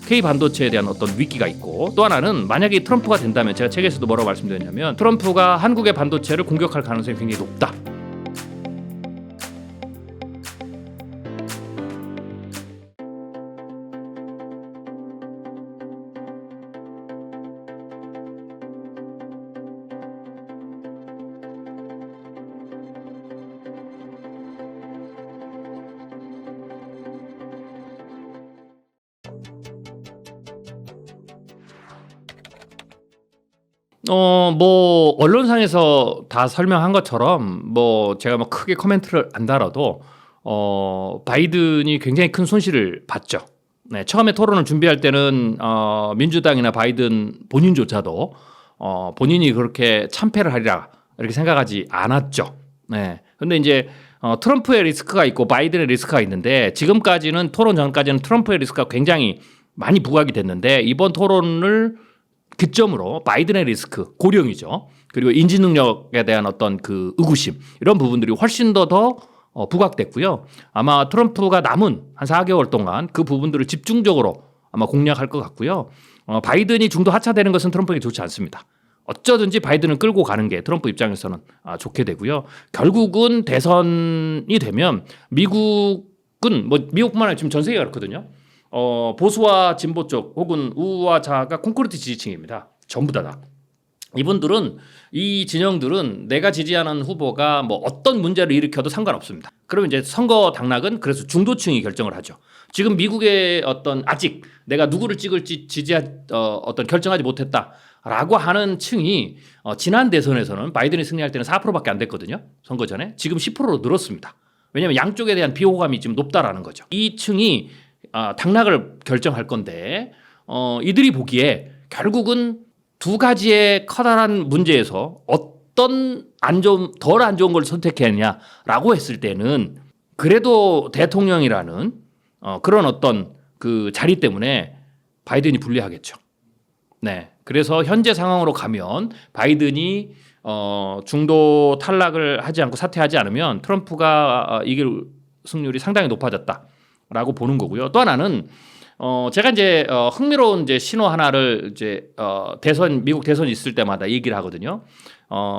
K 반도체에 대한 어떤 위기가 있고, 또 하나는 만약에 트럼프가 된다면, 제가 책에서도 뭐라고 말씀드렸냐면 트럼프가 한국의 반도체를 공격할 가능성이 굉장히 높다. 뭐 언론상에서 다 설명한 것처럼 뭐 제가 뭐 크게 코멘트를 안 달아도 바이든이 굉장히 큰 손실을 봤죠. 네, 처음에 토론을 준비할 때는 민주당이나 바이든 본인조차도 본인이 그렇게 참패를 하리라 이렇게 생각하지 않았죠. 네, 근데 이제 트럼프의 리스크가 있고 바이든의 리스크가 있는데, 지금까지는 토론 전까지는 트럼프의 리스크가 굉장히 많이 부각이 됐는데, 이번 토론을 기점으로 바이든의 리스크, 고령이죠. 그리고 인지 능력에 대한 어떤 그 의구심, 이런 부분들이 훨씬 더 부각됐고요. 아마 트럼프가 남은 한 4개월 동안 그 부분들을 집중적으로 아마 공략할 것 같고요. 바이든이 중도 하차되는 것은 트럼프에게 좋지 않습니다. 어쩌든지 바이든을 끌고 가는 게 트럼프 입장에서는 좋게 되고요. 결국은 대선이 되면 미국은 뭐 미국뿐만 아니라 지금 전 세계가 그렇거든요. 보수와 진보 쪽 혹은 우와 좌가 콘크리트 지지층입니다. 전부 다. 이분들은, 이 진영들은 내가 지지하는 후보가 뭐 어떤 문제를 일으켜도 상관없습니다. 그러면 이제 선거 당락은 그래서 중도층이 결정을 하죠. 지금 미국의 어떤 아직 내가 누구를 찍을지 어떤 결정하지 못했다라고 하는 층이 지난 대선에서는 바이든이 승리할 때는 4%밖에 안 됐거든요. 선거 전에. 지금 10%로 늘었습니다. 왜냐하면 양쪽에 대한 비호감이 지금 높다라는 거죠. 이 층이 당락을 결정할 건데, 이들이 보기에 결국은 두 가지의 커다란 문제에서 어떤 덜 안 좋은 걸 선택했냐라고 했을 때는 그래도 대통령이라는 그런 어떤 그 자리 때문에 바이든이 불리하겠죠. 네, 그래서 현재 상황으로 가면 바이든이 중도 탈락을 하지 않고 사퇴하지 않으면 트럼프가 이길 승률이 상당히 높아졌다라고 보는 거고요. 또 하나는 제가 이제 흥미로운 이제 신호 하나를 이제 미국 대선이 있을 때마다 얘기를 하거든요.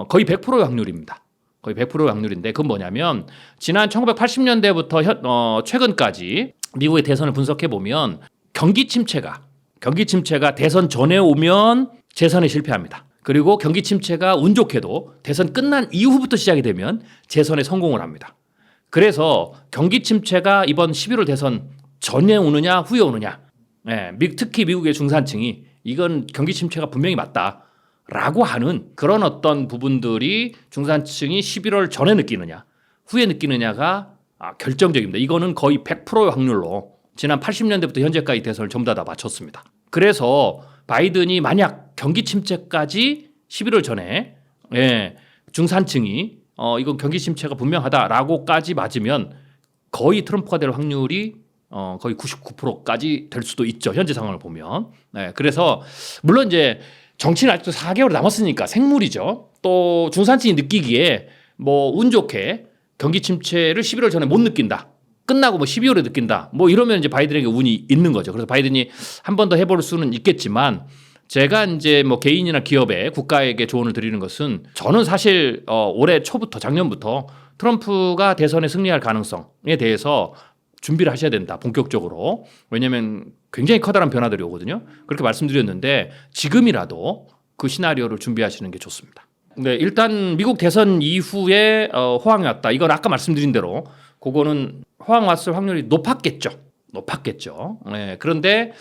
거의 100%의 확률입니다. 거의 100%의 확률인데, 그건 뭐냐면 지난 1980년대부터 최근까지 미국의 대선을 분석해 보면 경기 침체가 대선 전에 오면 재선에 실패합니다. 그리고 경기 침체가 운 좋게도 대선 끝난 이후부터 시작이 되면 재선에 성공을 합니다. 그래서 경기 침체가 이번 11월 대선 전에 오느냐 후에 오느냐, 특히 미국의 중산층이 이건 경기 침체가 분명히 맞다라고 하는 그런 어떤 부분들이 중산층이 11월 전에 느끼느냐 후에 느끼느냐가 결정적입니다. 이거는 거의 100%의 확률로 지난 80년대부터 현재까지 대선을 전부 다 맞췄습니다. 그래서 바이든이 만약 경기 침체까지 11월 전에 중산층이 이건 경기 침체가 분명하다라고까지 맞으면 거의 트럼프가 될 확률이 거의 99%까지 될 수도 있죠. 현재 상황을 보면. 네, 그래서 물론 이제 정치는 아직도 4개월 남았으니까 생물이죠. 또 중산층이 느끼기에 뭐 운 좋게 경기 침체를 11월 전에 못 느낀다. 끝나고 뭐 12월에 느낀다. 뭐 이러면 이제 바이든에게 운이 있는 거죠. 그래서 바이든이 한 번 더 해볼 수는 있겠지만, 제가 이제 뭐 개인이나 기업에 국가에게 조언을 드리는 것은, 저는 사실 올해 초부터 작년부터 트럼프가 대선에 승리할 가능성에 대해서 준비를 하셔야 된다, 본격적으로. 왜냐하면 굉장히 커다란 변화들이 오거든요. 그렇게 말씀드렸는데 지금이라도 그 시나리오를 준비하시는 게 좋습니다. 네, 일단 미국 대선 이후에 호황이 왔다. 이건 아까 말씀드린 대로 그거는 호황 왔을 확률이 높았겠죠. 네, 그런데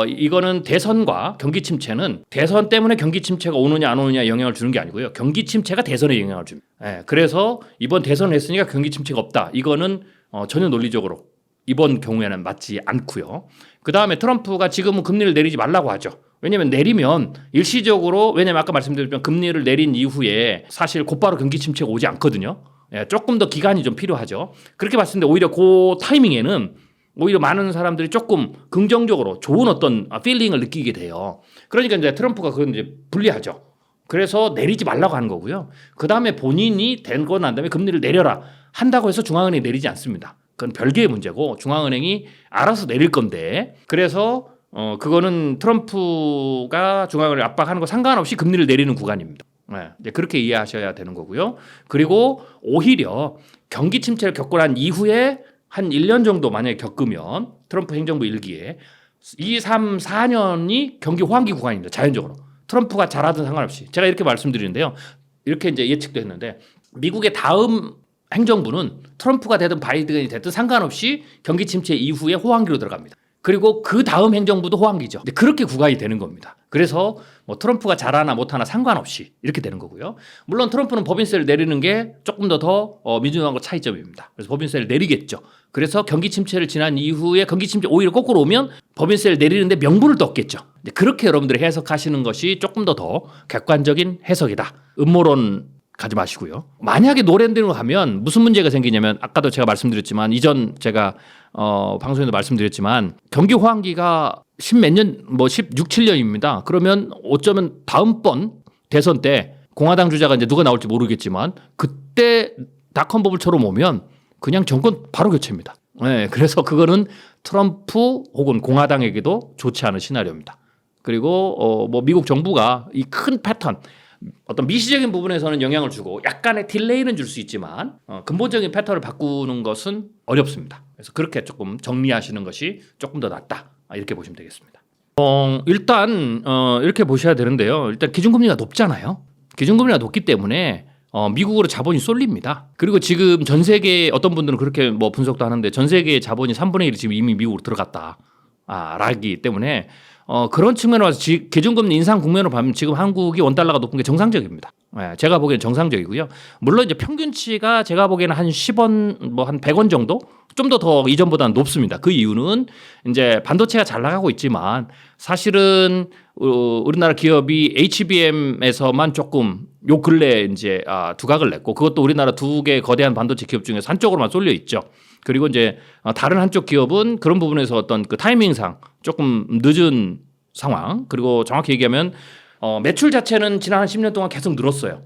이거는 대선과 경기 침체는 대선 때문에 경기 침체가 오느냐 안 오느냐 영향을 주는 게 아니고요. 경기 침체가 대선에 영향을 줍니다. 네, 그래서 이번 대선을 했으니까 경기 침체가 없다. 이거는 전혀 논리적으로 이번 경우에는 맞지 않고요. 그다음에 트럼프가 지금은 금리를 내리지 말라고 하죠. 왜냐하면 내리면 일시적으로, 왜냐하면 아까 말씀드렸지만 금리를 내린 이후에 사실 곧바로 경기 침체가 오지 않거든요. 조금 더 기간이 좀 필요하죠. 그렇게 봤을 때 오히려 그 타이밍에는 오히려 많은 사람들이 조금 긍정적으로 좋은 어떤 필링을 느끼게 돼요. 그러니까 이제 트럼프가 그건 이제 불리하죠. 그래서 내리지 말라고 하는 거고요. 그다음에 본인이 되고 난 다음에 금리를 내려라 한다고 해서 중앙은행이 내리지 않습니다. 그건 별개의 문제고 중앙은행이 알아서 내릴 건데, 그래서 그거는 트럼프가 중앙을 압박하는 거 상관없이 금리를 내리는 구간입니다. 이제 그렇게 이해하셔야 되는 거고요. 그리고 오히려 경기 침체를 겪고 난 이후에 한 1년 정도 만약에 겪으면 트럼프 행정부 일기에 2, 3, 4년이 경기 호황기 구간입니다. 자연적으로. 트럼프가 잘하든 상관없이. 제가 이렇게 말씀드리는데요. 이렇게 이제 예측도 했는데 미국의 다음 행정부는 트럼프가 되든 바이든이 됐든 상관없이 경기 침체 이후에 호황기로 들어갑니다. 그리고 그 다음 행정부도 호황기죠. 그렇게 구간이 되는 겁니다. 그래서 뭐 트럼프가 잘하나 못하나 상관없이 이렇게 되는 거고요. 물론 트럼프는 법인세를 내리는 게 조금 더 민주당과 차이점입니다. 그래서 법인세를 내리겠죠. 그래서 경기 침체를 지난 이후에 경기 침체 오히려 거꾸로 오면 법인세를 내리는데 명분을 또 얻겠죠. 그렇게 여러분들이 해석하시는 것이 조금 더 객관적인 해석이다. 음모론 가지 마시고요. 만약에 노랜드로 가면 무슨 문제가 생기냐면 아까도 제가 말씀드렸지만 이전 제가 방송에도 말씀드렸지만 경기 호황기가 10몇 년, 16, 7년입니다. 그러면 어쩌면 다음번 대선 때 공화당 주자가 이제 누가 나올지 모르겠지만 그때 닷컴 버블처럼 오면 그냥 정권 바로 교체입니다. 그래서 그거는 트럼프 혹은 공화당에게도 좋지 않은 시나리오입니다. 그리고 미국 정부가 이 큰 패턴 어떤 미시적인 부분에서는 영향을 주고 약간의 딜레이는 줄 수 있지만 근본적인 패턴을 바꾸는 것은 어렵습니다. 그래서 그렇게 조금 정리하시는 것이 조금 더 낫다. 이렇게 보시면 되겠습니다. 일단 이렇게 보셔야 되는데요. 일단 기준금리가 높잖아요. 기준금리가 높기 때문에 미국으로 자본이 쏠립니다. 그리고 지금 전 세계 어떤 분들은 그렇게 분석도 하는데 전 세계의 자본이 3분의 1이 지금 이미 미국으로 들어갔다. 라기 때문에 그런 측면으로 봐서 기준금리 인상 국면으로 보면 지금 한국이 원달러가 높은 게 정상적입니다. 제가 보기에는 정상적이고요. 물론 이제 평균치가 제가 보기에는 한 10원, 한 100원 정도? 좀 더 이전보다는 높습니다. 그 이유는 이제 반도체가 잘 나가고 있지만 사실은 우리나라 기업이 HBM에서만 조금 요 근래 이제 두각을 냈고 그것도 우리나라 두 개 거대한 반도체 기업 중에서 한쪽으로만 쏠려 있죠. 그리고 이제 다른 한쪽 기업은 그런 부분에서 어떤 그 타이밍상 조금 늦은 상황. 그리고 정확히 얘기하면 매출 자체는 지난 한 10년 동안 계속 늘었어요.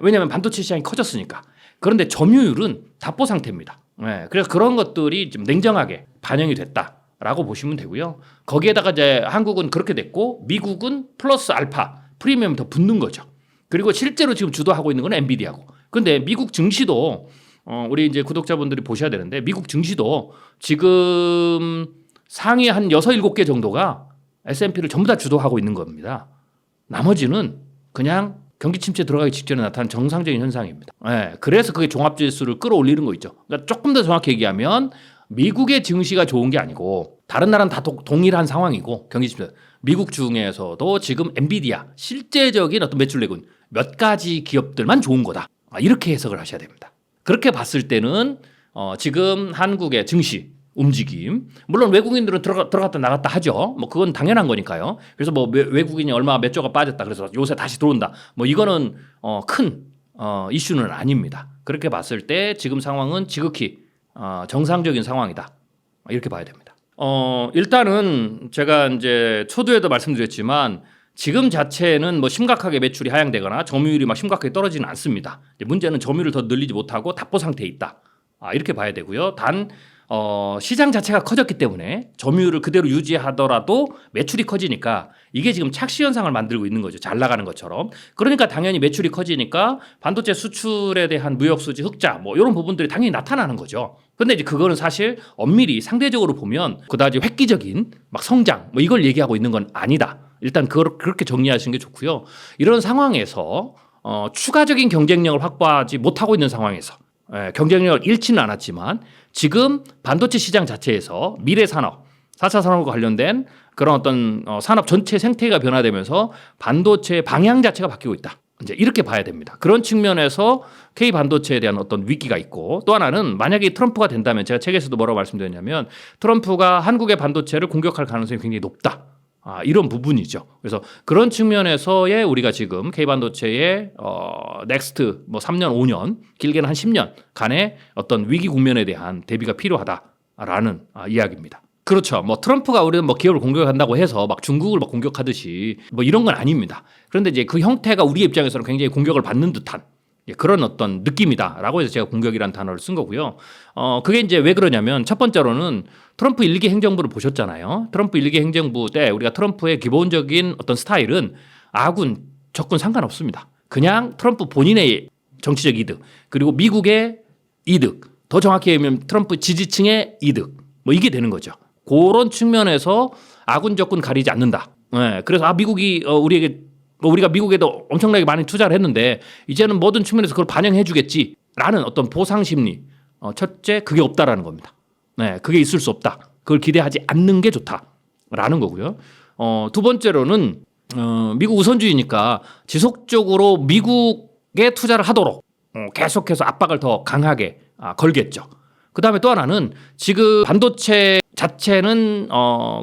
왜냐하면 반도체 시장이 커졌으니까. 그런데 점유율은 답보 상태입니다. 그래서 그런 것들이 좀 냉정하게 반영이 됐다라고 보시면 되고요. 거기에다가 이제 한국은 그렇게 됐고 미국은 플러스 알파 프리미엄이 더 붙는 거죠. 그리고 실제로 지금 주도하고 있는 건 엔비디아고. 그런데 미국 증시도 우리 이제 구독자분들이 보셔야 되는데 미국 증시도 지금 상위 한 6, 7개 정도가 S&P를 전부 다 주도하고 있는 겁니다. 나머지는 그냥 경기 침체 들어가기 직전에 나타난 정상적인 현상입니다. 그래서 그게 종합지수를 끌어올리는 거 있죠. 그러니까 조금 더 정확히 얘기하면 미국의 증시가 좋은 게 아니고 다른 나라는 다 동일한 상황이고 경기 침체 미국 중에서도 지금 엔비디아 실제적인 어떤 매출 내군 몇 가지 기업들만 좋은 거다. 이렇게 해석을 하셔야 됩니다. 그렇게 봤을 때는 지금 한국의 증시 움직임 물론 외국인들은 들어갔다 나갔다 하죠. 그건 당연한 거니까요. 그래서 외국인이 얼마 몇 조가 빠졌다 그래서 요새 다시 들어온다. 이거는 큰 이슈는 아닙니다. 그렇게 봤을 때 지금 상황은 지극히 정상적인 상황이다. 이렇게 봐야 됩니다. 일단은 제가 이제 초두에도 말씀드렸지만 지금 자체는 심각하게 매출이 하향되거나 점유율이 막 심각하게 떨어지는 않습니다. 문제는 점유율을 더 늘리지 못하고 답보 상태에 있다. 이렇게 봐야 되고요. 단 시장 자체가 커졌기 때문에 점유율을 그대로 유지하더라도 매출이 커지니까 이게 지금 착시 현상을 만들고 있는 거죠. 잘 나가는 것처럼. 그러니까 당연히 매출이 커지니까 반도체 수출에 대한 무역 수지 흑자 이런 부분들이 당연히 나타나는 거죠. 근데 이제 그거는 사실 엄밀히 상대적으로 보면 그다지 획기적인 성장 이걸 얘기하고 있는 건 아니다. 일단 그렇게 정리하시는 게 좋고요. 이런 상황에서 추가적인 경쟁력을 확보하지 못하고 있는 상황에서 경쟁력을 잃지는 않았지만 지금 반도체 시장 자체에서 미래 산업, 4차 산업과 관련된 그런 어떤 산업 전체 생태계가 변화되면서 반도체의 방향 자체가 바뀌고 있다. 이제 이렇게 봐야 됩니다. 그런 측면에서 K 반도체에 대한 어떤 위기가 있고 또 하나는 만약에 트럼프가 된다면 제가 책에서도 뭐라고 말씀드렸냐면 트럼프가 한국의 반도체를 공격할 가능성이 굉장히 높다. 이런 부분이죠. 그래서 그런 측면에서의 우리가 지금 K반도체의 넥스트 3년, 5년, 길게는 한 10년 간의 어떤 위기 국면에 대한 대비가 필요하다라는 이야기입니다. 그렇죠. 트럼프가 우리는 기업을 공격한다고 해서 중국을 공격하듯이 이런 건 아닙니다. 그런데 이제 그 형태가 우리 입장에서는 굉장히 공격을 받는 듯한 그런 어떤 느낌이다라고 해서 제가 공격이라는 단어를 쓴 거고요. 그게 이제 왜 그러냐면 첫 번째로는 트럼프 1기 행정부를 보셨잖아요. 트럼프 1기 행정부 때 우리가 트럼프의 기본적인 어떤 스타일은 아군, 적군 상관없습니다. 그냥 트럼프 본인의 정치적 이득, 그리고 미국의 이득, 더 정확히 얘기하면 트럼프 지지층의 이득, 뭐 이게 되는 거죠. 그런 측면에서 아군, 적군 가리지 않는다. 네, 그래서 미국이 우리가 미국에도 엄청나게 많이 투자를 했는데 이제는 모든 측면에서 그걸 반영해 주겠지라는 어떤 보상 심리. 첫째, 그게 없다라는 겁니다. 네, 그게 있을 수 없다. 그걸 기대하지 않는 게 좋다라는 거고요. 두 번째로는 미국 우선주의니까 지속적으로 미국에 투자를 하도록 계속해서 압박을 더 강하게 걸겠죠. 그다음에 또 하나는 지금 반도체 자체는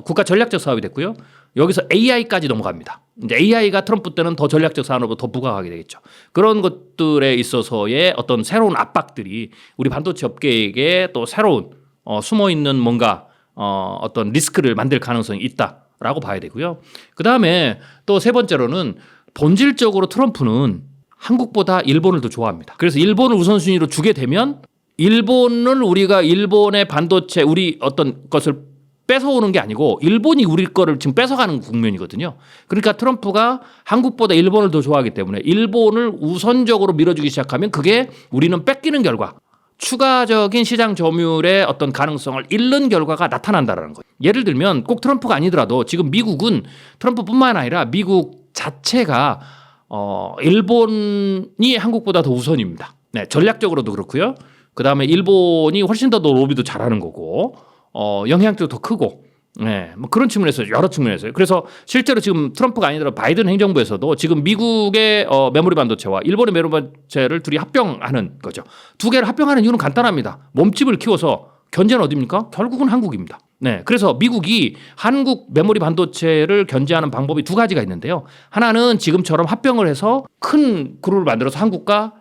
국가 전략적 사업이 됐고요. 여기서 AI까지 넘어갑니다. 이제 AI가 트럼프 때는 더 전략적 산업으로 더 부각하게 되겠죠. 그런 것들에 있어서의 어떤 새로운 압박들이 우리 반도체 업계에게 또 새로운 숨어 있는 뭔가 어떤 리스크를 만들 가능성이 있다라고 봐야 되고요. 그 다음에 또 세 번째로는 본질적으로 트럼프는 한국보다 일본을 더 좋아합니다. 그래서 일본을 우선순위로 주게 되면 일본을 우리가 일본의 반도체 우리 어떤 것을 뺏어오는 게 아니고 일본이 우리 거를 지금 뺏어가는 국면이거든요. 그러니까 트럼프가 한국보다 일본을 더 좋아하기 때문에 일본을 우선적으로 밀어주기 시작하면 그게 우리는 뺏기는 결과, 추가적인 시장 점유율의 어떤 가능성을 잃는 결과가 나타난다는 거예요. 예를 들면 꼭 트럼프가 아니더라도 지금 미국은 트럼프뿐만 아니라 미국 자체가 일본이 한국보다 더 우선입니다. 네, 전략적으로도 그렇고요. 그다음에 일본이 훨씬 더 로비도 잘하는 거고 영향력도 더 크고 네, 뭐 그런 측면에서 여러 측면에서요. 그래서 실제로 지금 트럼프가 아니더라도 바이든 행정부에서도 지금 미국의 메모리 반도체와 일본의 메모리 반도체를 둘이 합병하는 거죠. 두 개를 합병하는 이유는 간단합니다. 몸집을 키워서 견제는 어디입니까? 결국은 한국입니다. 네, 그래서 미국이 한국 메모리 반도체를 견제하는 방법이 두 가지가 있는데요. 하나는 지금처럼 합병을 해서 큰 그룹을 만들어서 한국과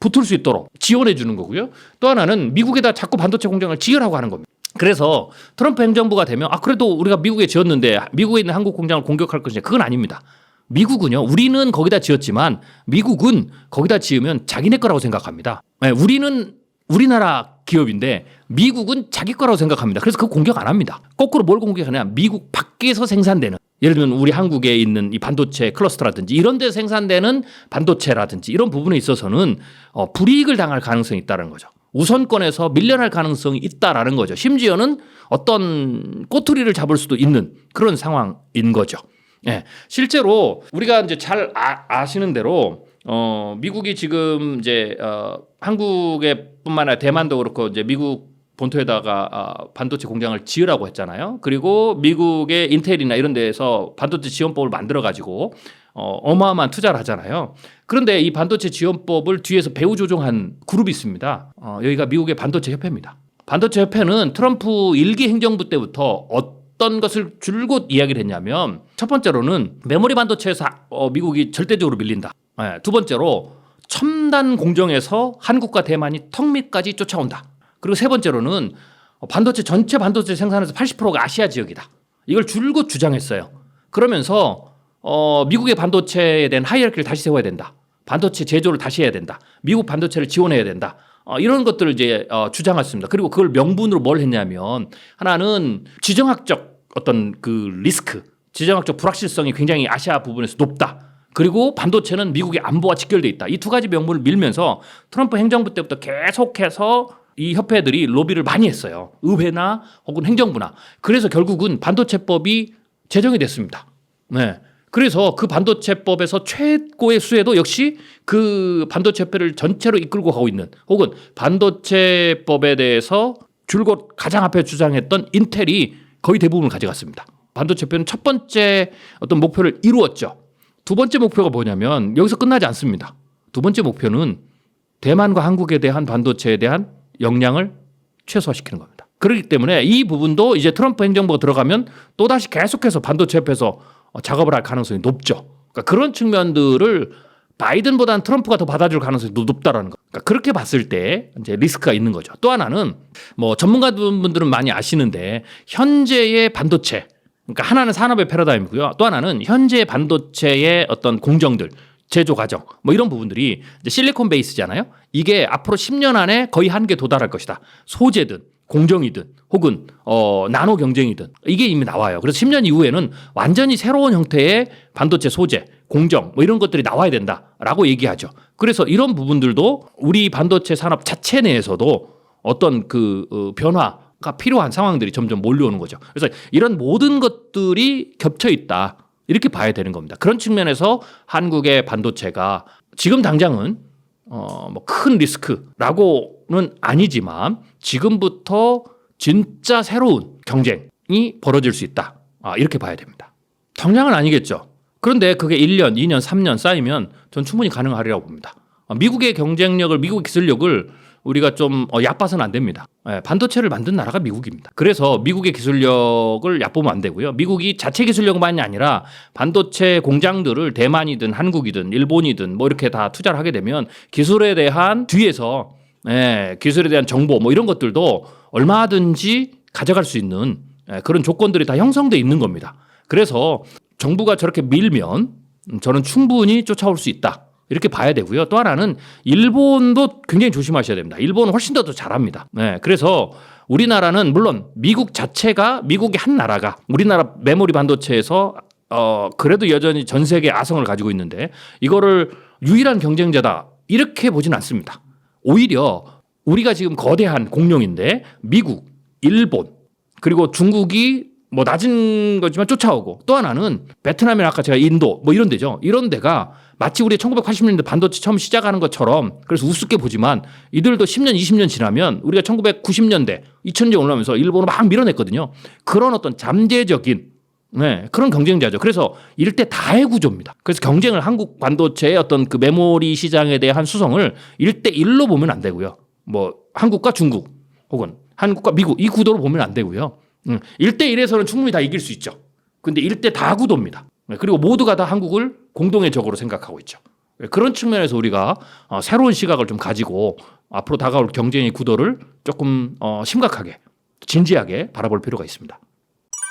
붙을 수 있도록 지원해 주는 거고요. 또 하나는 미국에다 자꾸 반도체 공장을 지으라고 하는 겁니다. 그래서 트럼프 행정부가 되면 그래도 우리가 미국에 지었는데 미국에 있는 한국 공장을 공격할 것이냐, 그건 아닙니다. 미국은요, 우리는 거기다 지었지만 미국은 거기다 지으면 자기네 거라고 생각합니다. 네, 우리는 우리나라 기업인데 미국은 자기 거라고 생각합니다. 그래서 그거 공격 안 합니다. 거꾸로 뭘 공격하냐, 미국 밖에서 생산되는, 예를 들면 우리 한국에 있는 이 반도체 클러스터라든지 이런 데 생산되는 반도체라든지 이런 부분에 있어서는 불이익을 당할 가능성이 있다는 거죠. 우선권에서 밀려날 가능성이 있다라는 거죠. 심지어는 어떤 꼬투리를 잡을 수도 있는 그런 상황인 거죠. 예, 실제로 우리가 이제 잘 아시는 대로 미국이 지금 이제 한국에뿐만 아니라 대만도 그렇고 이제 미국 본토에다가 반도체 공장을 지으라고 했잖아요. 그리고 미국의 인텔이나 이런 데에서 반도체 지원법을 만들어 가지고 어마어마한 투자를 하잖아요. 그런데 이 반도체 지원법을 뒤에서 배후 조종한 그룹이 있습니다. 여기가 미국의 반도체 협회입니다. 반도체 협회는 트럼프 1기 행정부 때부터 어떤 것을 줄곧 이야기를 했냐면, 첫 번째로는 메모리 반도체에서 미국이 절대적으로 밀린다. 네, 두 번째로 첨단 공정에서 한국과 대만이 턱 밑까지 쫓아온다. 그리고 세 번째로는 전체 반도체 생산에서 80%가 아시아 지역이다. 이걸 줄곧 주장했어요. 그러면서 미국의 반도체에 대한 하이어키를 다시 세워야 된다. 반도체 제조를 다시 해야 된다. 미국 반도체를 지원해야 된다. 이런 것들을 이제 주장했습니다. 그리고 그걸 명분으로 뭘 했냐면, 하나는 지정학적 어떤 그 리스크, 지정학적 불확실성이 굉장히 아시아 부분에서 높다. 그리고 반도체는 미국의 안보와 직결돼 있다. 이 두 가지 명분을 밀면서 트럼프 행정부 때부터 계속해서 이 협회들이 로비를 많이 했어요. 의회나 혹은 행정부나. 그래서 결국은 반도체법이 제정이 됐습니다. 네. 그래서 그 반도체법에서 최고의 수혜도 역시 그 반도체협회를 전체로 이끌고 가고 있는, 혹은 반도체법에 대해서 줄곧 가장 앞에 주장했던 인텔이 거의 대부분을 가져갔습니다. 반도체협회는 첫 번째 어떤 목표를 이루었죠. 두 번째 목표가 뭐냐면 여기서 끝나지 않습니다. 두 번째 목표는 대만과 한국에 대한 반도체에 대한 역량을 최소화시키는 겁니다. 그렇기 때문에 이 부분도 이제 트럼프 행정부가 들어가면 또다시 계속해서 반도체협회에서 작업을 할 가능성이 높죠. 그러니까 그런 측면들을 바이든보다는 트럼프가 더 받아줄 가능성이 높다라는 거. 그러니까 그렇게 봤을 때 이제 리스크가 있는 거죠. 또 하나는 뭐 전문가분들은 많이 아시는데, 현재의 반도체, 그러니까 하나는 산업의 패러다임이고요. 또 하나는 현재의 반도체의 어떤 공정들, 제조 과정, 뭐 이런 부분들이 이제 실리콘 베이스잖아요. 이게 앞으로 10년 안에 거의 한계에 도달할 것이다. 소재든 공정이든 혹은 나노 경쟁이든 이게 이미 나와요. 그래서 10년 이후에는 완전히 새로운 형태의 반도체 소재, 공정 뭐 이런 것들이 나와야 된다라고 얘기하죠. 그래서 이런 부분들도 우리 반도체 산업 자체 내에서도 어떤 변화가 필요한 상황들이 점점 몰려오는 거죠. 그래서 이런 모든 것들이 겹쳐 있다. 이렇게 봐야 되는 겁니다. 그런 측면에서 한국의 반도체가 지금 당장은 뭐 큰 리스크라고는 아니지만 지금부터 진짜 새로운 경쟁이 벌어질 수 있다. 이렇게 봐야 됩니다. 당장은 아니겠죠. 그런데 그게 1년, 2년, 3년 쌓이면 전 충분히 가능하리라고 봅니다. 미국의 경쟁력을, 미국의 기술력을 우리가 좀 얕봐서는 안 됩니다. 반도체를 만든 나라가 미국입니다. 그래서 미국의 기술력을 얕보면 안 되고요. 미국이 자체 기술력만이 아니라 반도체 공장들을 대만이든 한국이든 일본이든 뭐 이렇게 다 투자를 하게 되면 기술에 대한 뒤에서 기술에 대한 정보 뭐 이런 것들도 얼마든지 가져갈 수 있는 그런 조건들이 다 형성돼 있는 겁니다. 그래서 정부가 저렇게 밀면 저는 충분히 쫓아올 수 있다. 이렇게 봐야 되고요. 또 하나는 일본도 굉장히 조심하셔야 됩니다. 일본은 훨씬 더 잘합니다. 그래서 우리나라는 물론 미국 자체가 미국의 한 나라가 우리나라 메모리 반도체에서 그래도 여전히 전 세계 아성을 가지고 있는데 이거를 유일한 경쟁자다 이렇게 보지는 않습니다. 오히려 우리가 지금 거대한 공룡인데 미국, 일본 그리고 중국이 뭐 낮은 거지만 쫓아오고 또 하나는 베트남이나 아까 제가 인도 뭐 이런 데죠. 이런 데가 마치 우리 1980년대 반도체 처음 시작하는 것처럼 그래서 우습게 보지만 이들도 10년, 20년 지나면 우리가 1990년대, 2000년대 올라오면서 일본을 막 밀어냈거든요. 그런 어떤 잠재적인 그런 경쟁자죠. 그래서 일대 다의 구조입니다. 그래서 경쟁을 한국 반도체의 어떤 그 메모리 시장에 대한 수성을 1대1로 보면 안 되고요. 뭐 한국과 중국 혹은 한국과 미국 이 구도로 보면 안 되고요. 1대1에서는 충분히 다 이길 수 있죠. 근데 1대 다 구도입니다. 그리고 모두가 다 한국을 공동의 적으로 생각하고 있죠. 그런 측면에서 우리가 새로운 시각을 좀 가지고 앞으로 다가올 경쟁의 구도를 조금 심각하게 진지하게 바라볼 필요가 있습니다.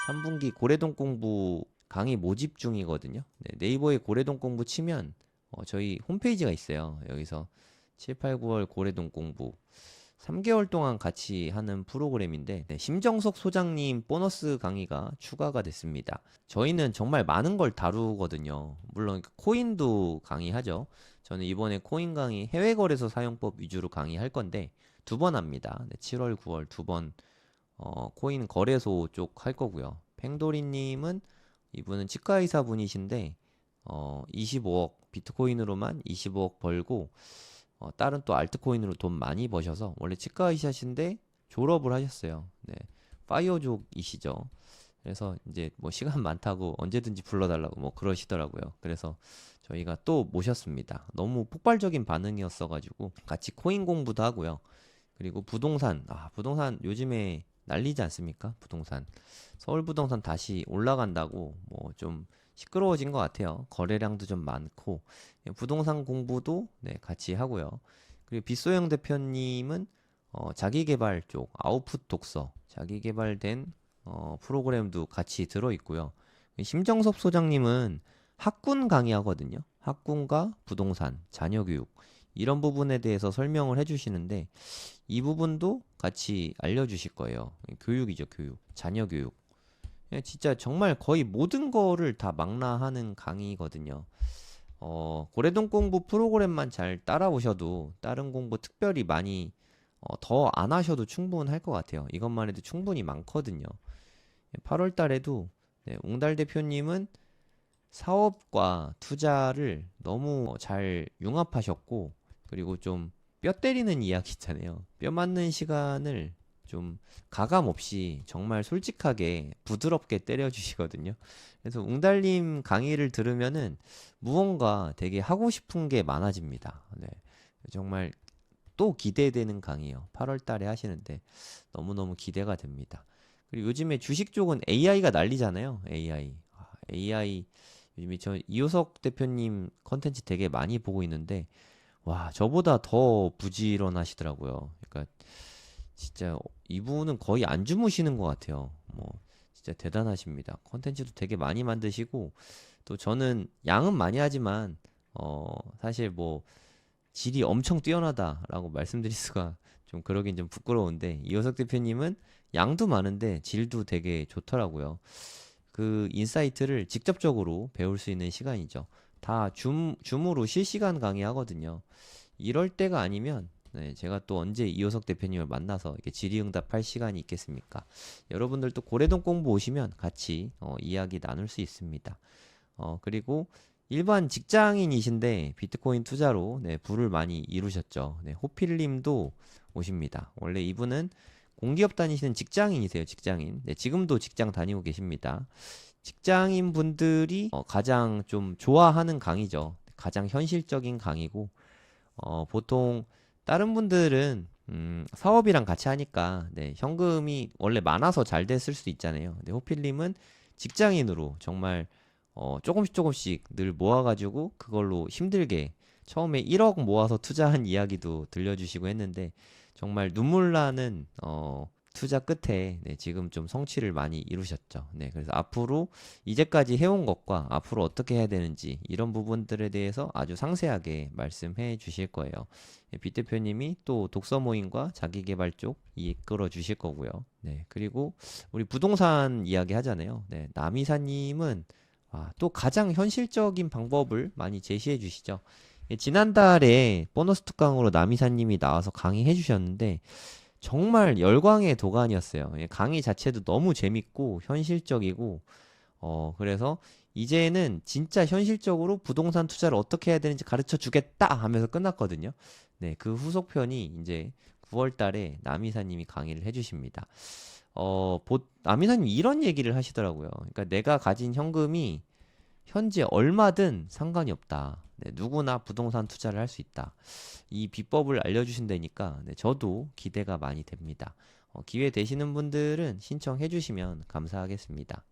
3분기 고래동 공부 강의 모집 중이거든요. 네이버에 고래동 공부 치면 저희 홈페이지가 있어요. 여기서 7, 8, 9월 고래동 공부 3개월 동안 같이 하는 프로그램인데 심정석 소장님 보너스 강의가 추가가 됐습니다. 저희는 정말 많은 걸 다루거든요. 물론 코인도 강의하죠. 저는 이번에 코인 강의 해외거래소 사용법 위주로 강의할 건데 2번 합니다. 7월, 9월 2번 코인 거래소 쪽 할 거고요. 팽도리님은 이분은 치과의사 분이신데 25억 비트코인으로만 25억 벌고 다른 또 알트코인으로 돈 많이 버셔서 원래 치과의사신데 졸업을 하셨어요. 파이어족이시죠. 그래서 이제 뭐 시간 많다고 언제든지 불러달라고 뭐 그러시더라고요. 그래서 저희가 또 모셨습니다. 너무 폭발적인 반응이었어가지고 같이 코인 공부도 하고요. 그리고 부동산 요즘에 난리지 않습니까? 부동산 서울 부동산 다시 올라간다고 뭐 좀 시끄러워진 것 같아요. 거래량도 좀 많고 부동산 공부도 같이 하고요. 그리고 빗소영 대표님은 자기개발 쪽 아웃풋 독서 자기개발된 프로그램도 같이 들어있고요. 심정섭 소장님은 학군 강의하거든요. 학군과 부동산, 자녀교육 이런 부분에 대해서 설명을 해주시는데 이 부분도 같이 알려주실 거예요. 교육이죠, 교육. 자녀교육. 진짜 정말 거의 모든 거를 다 망라하는 강의거든요. 고래동 공부 프로그램만 잘 따라오셔도 다른 공부 특별히 많이 더 안 하셔도 충분할 것 같아요. 이것만 해도 충분히 많거든요. 8월 달에도 웅달 대표님은 사업과 투자를 너무 잘 융합하셨고 그리고 좀 뼈 때리는 이야기 있잖아요. 뼈 맞는 시간을 좀 가감 없이 정말 솔직하게 부드럽게 때려주시거든요. 그래서 웅달님 강의를 들으면은 무언가 되게 하고 싶은 게 많아집니다. 정말 또 기대되는 강의예요. 8월 달에 하시는데 너무너무 기대가 됩니다. 그리고 요즘에 주식 쪽은 AI가 난리잖아요. AI 요즘에 저 이효석 대표님 컨텐츠 되게 많이 보고 있는데 와 저보다 더 부지런하시더라고요. 그러니까 진짜 이분은 거의 안 주무시는 것 같아요. 뭐 진짜 대단하십니다. 컨텐츠도 되게 많이 만드시고 또 저는 양은 많이 하지만 사실 뭐 질이 엄청 뛰어나다라고 말씀드릴 수가 좀 그러긴 좀 부끄러운데 이호석 대표님은 양도 많은데 질도 되게 좋더라고요. 그 인사이트를 직접적으로 배울 수 있는 시간이죠. 다 줌으로 실시간 강의하거든요. 이럴 때가 아니면 네, 제가 또 언제 이호석 대표님을 만나서 이렇게 질의응답할 시간이 있겠습니까? 여러분들도 고래동 공부 오시면 같이 이야기 나눌 수 있습니다. 그리고 일반 직장인이신데 비트코인 투자로 네, 부를 많이 이루셨죠. 네, 호필님도 오십니다. 원래 이분은 공기업 다니시는 직장인이세요, 직장인. 네, 지금도 직장 다니고 계십니다. 직장인 분들이 가장 좀 좋아하는 강의죠. 가장 현실적인 강의고, 보통 다른 분들은 사업이랑 같이 하니까 네, 현금이 원래 많아서 잘 됐을 수도 있잖아요. 근데 호필님은 직장인으로 정말 조금씩 조금씩 늘 모아가지고 그걸로 힘들게 처음에 1억 모아서 투자한 이야기도 들려주시고 했는데 정말 눈물 나는 투자 끝에 네, 지금 좀 성취를 많이 이루셨죠. 네, 그래서 앞으로 이제까지 해온 것과 앞으로 어떻게 해야 되는지 이런 부분들에 대해서 아주 상세하게 말씀해 주실 거예요. 네, 비 대표님이 또 독서 모임과 자기계발 쪽 이끌어 주실 거고요. 네, 그리고 우리 부동산 이야기 하잖아요. 네, 남이사님은 또 가장 현실적인 방법을 많이 제시해 주시죠. 예, 지난달에 보너스 특강으로 남이사님이 나와서 강의해 주셨는데 정말 열광의 도가니였어요. 예, 강의 자체도 너무 재밌고 현실적이고 그래서 이제는 진짜 현실적으로 부동산 투자를 어떻게 해야 되는지 가르쳐 주겠다 하면서 끝났거든요. 네, 그 후속편이 이제 9월 달에 남이사님이 강의를 해주십니다. 남이사님이 이런 얘기를 하시더라고요. 그러니까 내가 가진 현금이 현재 얼마든 상관이 없다. 네, 누구나 부동산 투자를 할 수 있다. 이 비법을 알려주신다니까 네, 저도 기대가 많이 됩니다. 기회 되시는 분들은 신청해 주시면 감사하겠습니다.